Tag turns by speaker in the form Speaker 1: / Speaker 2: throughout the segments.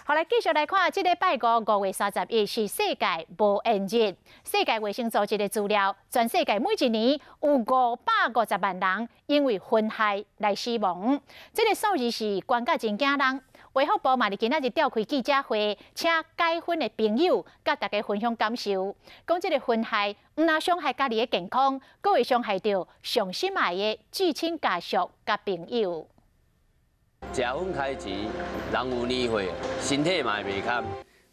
Speaker 1: 好，来继续来看，这个拜5月31是世界无烟日。世界卫生组织的资料，全世界每一年有550万人因为烟害来死亡。这个数字是悬甲真惊人。卫福部嘛，伫今仔日召开记者会，请解烟的朋友甲大家分享感受，讲这个烟害唔但伤害家己的健康，阁会伤害到上心爱的至亲家属甲朋友。
Speaker 2: 食烟开钱，人有年岁，身体嘛会袂堪。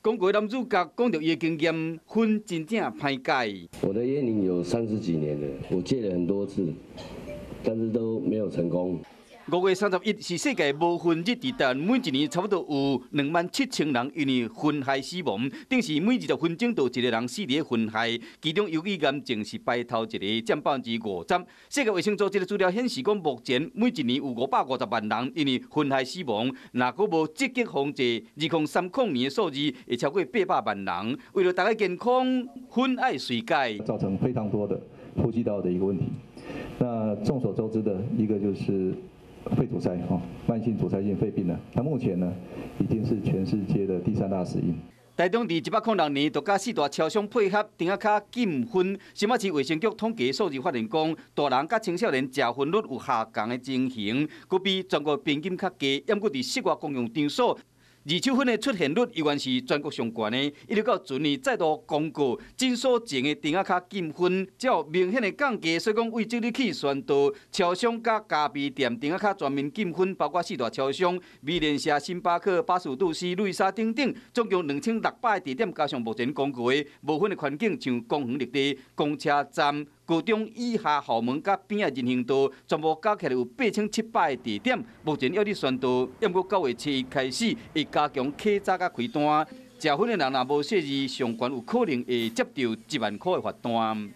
Speaker 3: 讲过男主角讲到伊的经验，烟真正歹戒。
Speaker 4: 我的烟龄有30几年了，我戒了很多次，但是都没有成功。
Speaker 3: 5月31是世界无烟日，伫台湾每一年差不多有27000人因为烟害死亡，等是每20分钟就一个人死伫烟害，其中由于癌症是排头一个，占50%。世界卫生组织的资料显示，讲目前每一年有550万人因为烟害死亡，若果无积极防治，2030年的数字会超过800万人。为了大家健康，烟爱随戒，
Speaker 5: 造成非常多的呼吸道的一个问题。那众所周知的一个就是 肺阻塞慢性阻塞性肺病呢，它目前呢已经是全世界的第3大死因。
Speaker 3: 台中伫106年，就甲4大超商配合，顶下卡禁烟。新北市卫生局统计数字发现讲，大人甲青少年食烟率有下降的情形，佫比全国平均较低，抑佫伫室外公用场所。 二手烟的出现率依然是全国上悬的，一直到前年再度公告，诊所前的顶仔卡禁烟，才有明显的降低。所以讲，为即日起宣导，超商甲咖啡店顶仔卡全面禁烟，包括4大超商、美联社、星巴克、85度 C、瑞莎等等，总共2600个地点，加上目前公告的无烟的环境，像公园绿地、公车站。 高中以下校门甲边仔人行道，全部加起来有8700个地点。目前要伫宣导，抑过9月7日开始会加强稽查甲开单。食烟的人若无设置，上悬有可能会接到1万块的罚单。